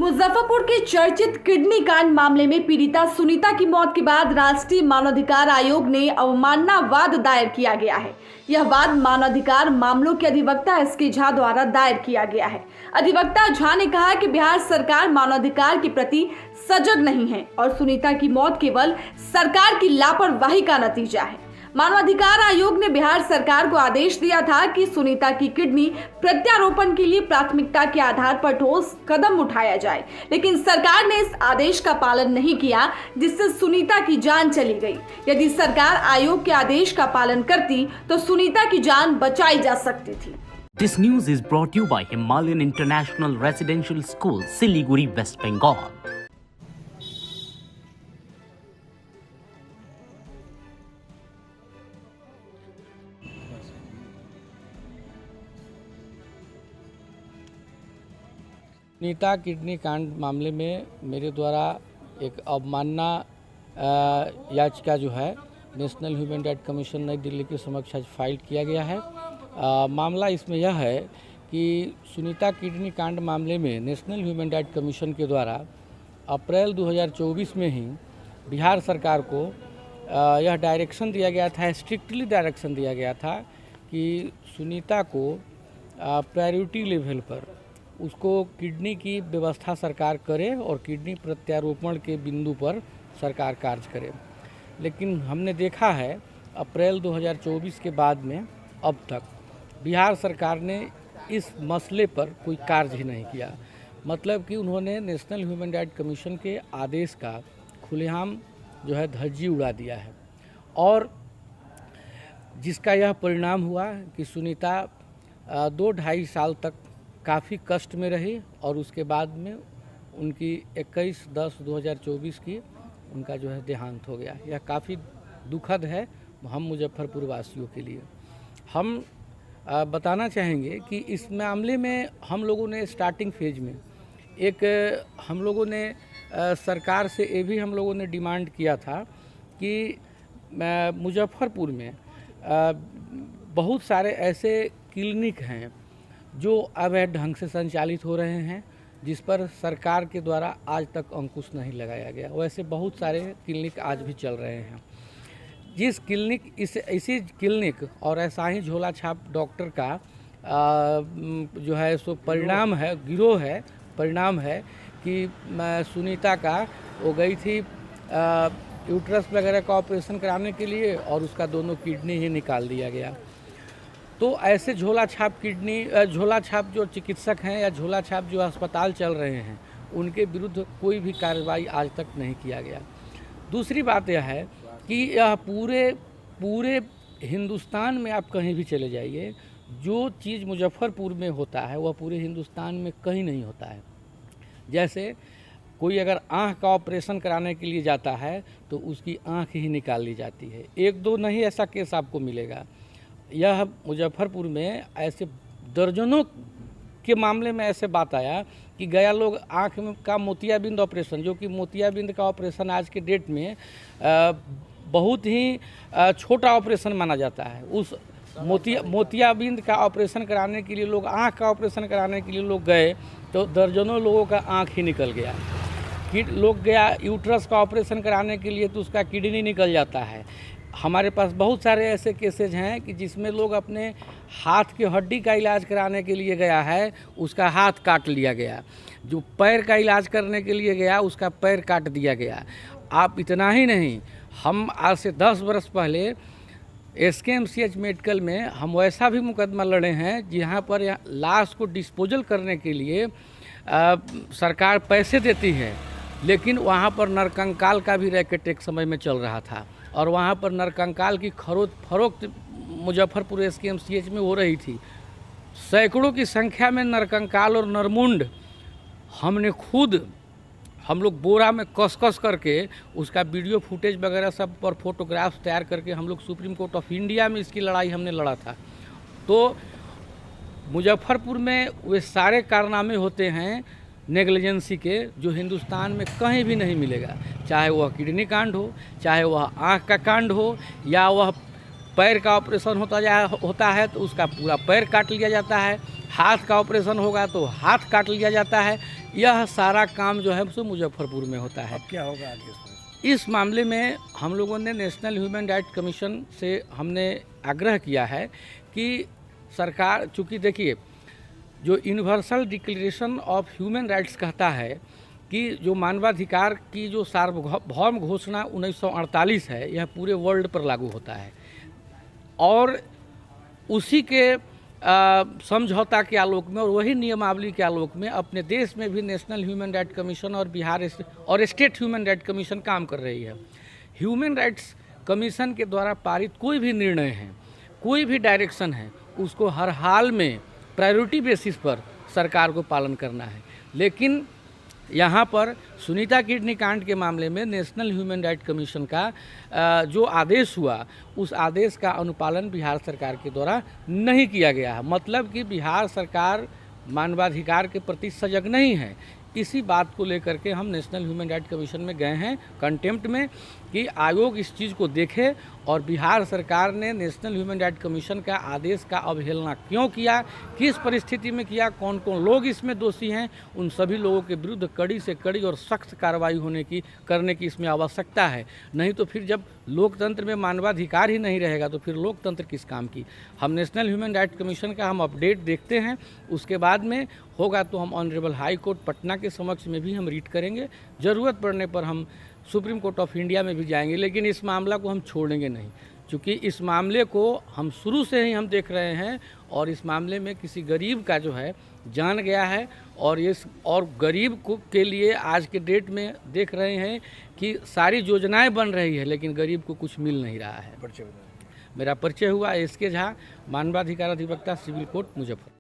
मुजफ्फरपुर के चर्चित किडनी कांड मामले में पीड़िता सुनीता की मौत के बाद राष्ट्रीय मानवाधिकार आयोग ने अवमानना वाद दायर किया गया है। यह वाद मानवाधिकार मामलों के अधिवक्ता एसके झा द्वारा दायर किया गया है। अधिवक्ता झा ने कहा कि बिहार सरकार मानवाधिकार के प्रति सजग नहीं है और सुनीता की मौत केवल सरकार की लापरवाही का नतीजा है। मानवाधिकार आयोग ने बिहार सरकार को आदेश दिया था कि सुनीता की किडनी प्रत्यारोपण के लिए प्राथमिकता के आधार पर ठोस कदम उठाया जाए, लेकिन सरकार ने इस आदेश का पालन नहीं किया, जिससे सुनीता की जान चली गई। यदि सरकार आयोग के आदेश का पालन करती तो सुनीता की जान बचाई जा सकती थी। This news is brought to you by Himalayan International Residential School, Siliguri, West Bengal. Sunita kidney कांड मामले में मेरे द्वारा एक अवमानना याचिका जो है नेशनल ह्यूमन राइट कमीशन नई दिल्ली के समक्ष आज फाइल किया गया है। मामला इसमें यह है कि सुनीता किडनी कांड मामले में नेशनल ह्यूमन राइट कमीशन के द्वारा अप्रैल 2024 में ही बिहार सरकार को यह डायरेक्शन दिया गया था, स्ट्रिक्टली डायरेक्शन दिया गया था कि सुनीता को प्रायोरिटी लेवल पर उसको किडनी की व्यवस्था सरकार करे और किडनी प्रत्यारोपण के बिंदु पर सरकार कार्य करे। लेकिन हमने देखा है अप्रैल 2024 के बाद में अब तक बिहार सरकार ने इस मसले पर कोई कार्य ही नहीं किया। मतलब कि उन्होंने नेशनल ह्यूमन राइट कमीशन के आदेश का खुलेआम जो है धज्जी उड़ा दिया है और जिसका यह परिणाम हुआ कि सुनीता 2-2.5 साल तक काफ़ी कष्ट में रही और उसके बाद में उनकी 21/10/2024 की उनका जो है देहांत हो गया। यह काफ़ी दुखद है हम मुजफ्फरपुर वासियों के लिए। हम बताना चाहेंगे कि इस मामले में हम लोगों ने स्टार्टिंग फेज में हम लोगों ने सरकार से ये भी हम लोगों ने डिमांड किया था कि मुजफ्फरपुर में बहुत सारे ऐसे क्लिनिक हैं जो अवैध ढंग से संचालित हो रहे हैं, जिस पर सरकार के द्वारा आज तक अंकुश नहीं लगाया गया। वैसे बहुत सारे क्लिनिक आज भी चल रहे हैं। जिस क्लिनिक इसी क्लिनिक और ऐसा ही झोला छाप डॉक्टर का जो है सो परिणाम है, गिरोह है, परिणाम है कि सुनीता का वो गई थी यूट्रस वगैरह का ऑपरेशन कराने के लिए और उसका दोनों किडनी ही निकाल दिया गया। तो ऐसे झोला छाप जो चिकित्सक हैं या झोला छाप जो अस्पताल चल रहे हैं उनके विरुद्ध कोई भी कार्रवाई आज तक नहीं किया गया। दूसरी बात यह है कि यह पूरे हिंदुस्तान में आप कहीं भी चले जाइए, जो चीज़ मुजफ्फरपुर में होता है वह पूरे हिंदुस्तान में कहीं नहीं होता है। जैसे कोई अगर आँख का ऑपरेशन कराने के लिए जाता है तो उसकी आँख ही निकाल ली जाती है। 1-2 नहीं ऐसा केस आपको मिलेगा। यह मुजफ्फरपुर में ऐसे दर्जनों के मामले में ऐसे बात आया कि गया लोग आँख में का मोतियाबिंद ऑपरेशन, जो कि मोतियाबिंद का ऑपरेशन आज के डेट में बहुत ही छोटा ऑपरेशन माना जाता है। उस मोतियाबिंद का ऑपरेशन कराने के लिए लोग, आँख का ऑपरेशन कराने के लिए लोग गए तो दर्जनों लोगों का आँख ही निकल गया। लोग गया यूट्रस का ऑपरेशन कराने के लिए तो उसका किडनी निकल जाता है। हमारे पास बहुत सारे ऐसे केसेज हैं कि जिसमें लोग अपने हाथ की हड्डी का इलाज कराने के लिए गया है, उसका हाथ काट लिया गया। जो पैर का इलाज करने के लिए गया उसका पैर काट दिया गया। आप इतना ही नहीं, हम आज से 10 वर्ष पहले SKMCH मेडिकल में हम वैसा भी मुकदमा लड़े हैं जहाँ पर लाश को डिस्पोजल करने के लिए सरकार पैसे देती है, लेकिन वहाँ पर नरकंकाल का भी रैकेट एक समय में चल रहा था और वहाँ पर नरकंकाल की खरीद फरोख्त मुजफ्फरपुर SKMCH में हो रही थी। सैकड़ों की संख्या में नरकंकाल और नरमुंड हम लोग बोरा में कस करके उसका वीडियो फुटेज वगैरह सब पर फोटोग्राफ्स तैयार करके हम लोग सुप्रीम कोर्ट ऑफ इंडिया में इसकी लड़ाई हमने लड़ा था। तो मुजफ्फरपुर में वे सारे कारनामे होते हैं नेग्लिजेंसी के जो हिंदुस्तान में कहीं भी नहीं मिलेगा, चाहे वह किडनी कांड हो, चाहे वह आँख का कांड हो, या वह पैर का ऑपरेशन होता है तो उसका पूरा पैर काट लिया जाता है, हाथ का ऑपरेशन होगा तो हाथ काट लिया जाता है। यह सारा काम जो है सो मुजफ्फरपुर में होता है। अब क्या होगा आगे इसमें? इस मामले में हम लोगों ने नेशनल ह्यूमन राइट्स कमीशन से हमने आग्रह किया है कि सरकार, चूँकि देखिए जो universal declaration of human rights कहता है कि जो मानवाधिकार की जो सार्वभौम घोषणा 1948 है, यह पूरे वर्ल्ड पर लागू होता है और उसी के समझौता के आलोक में और वही नियमावली के आलोक में अपने देश में भी नेशनल ह्यूमन राइट्स कमीशन और बिहार और स्टेट ह्यूमन राइट्स कमीशन काम कर रही है। ह्यूमन राइट्स कमीशन के द्वारा पारित कोई भी निर्णय है, कोई भी डायरेक्शन है, उसको हर हाल में प्रायोरिटी बेसिस पर सरकार को पालन करना है। लेकिन यहाँ पर सुनीता किडनी कांड के मामले में नेशनल ह्यूमन राइट्स कमीशन का जो आदेश हुआ, उस आदेश का अनुपालन बिहार सरकार के द्वारा नहीं किया गया है। मतलब कि बिहार सरकार मानवाधिकार के प्रति सजग नहीं है। इसी बात को लेकर के हम नेशनल ह्यूमन राइट्स कमीशन में गए हैं कंटेम्प्ट में कि आयोग इस चीज़ को देखे और बिहार सरकार ने नेशनल ह्यूमन राइट्स कमीशन का आदेश का अवहेलना क्यों किया, किस परिस्थिति में किया, कौन कौन लोग इसमें दोषी हैं, उन सभी लोगों के विरुद्ध कड़ी से कड़ी और सख्त कार्रवाई करने की इसमें आवश्यकता है। नहीं तो फिर जब लोकतंत्र में मानवाधिकार ही नहीं रहेगा तो फिर लोकतंत्र किस काम की। हम नेशनल ह्यूमन राइट्स कमीशन का हम अपडेट देखते हैं, उसके बाद में होगा तो हम ऑनरेबल हाई कोर्ट पटना के समक्ष में भी हम रीट करेंगे, ज़रूरत पड़ने पर हम सुप्रीम कोर्ट ऑफ इंडिया में भी जाएंगे। लेकिन इस मामला को हम छोड़ेंगे नहीं, क्योंकि इस मामले को हम शुरू से ही हम देख रहे हैं और इस मामले में किसी गरीब का जो है जान गया है और गरीब को के लिए आज के डेट में देख रहे हैं कि सारी योजनाएं बन रही है लेकिन गरीब को कुछ मिल नहीं रहा है। मेरा परिचय हुआ SK झा, मानवाधिकार अधिवक्ता, सिविल कोर्ट, मुजफ्फरपुर।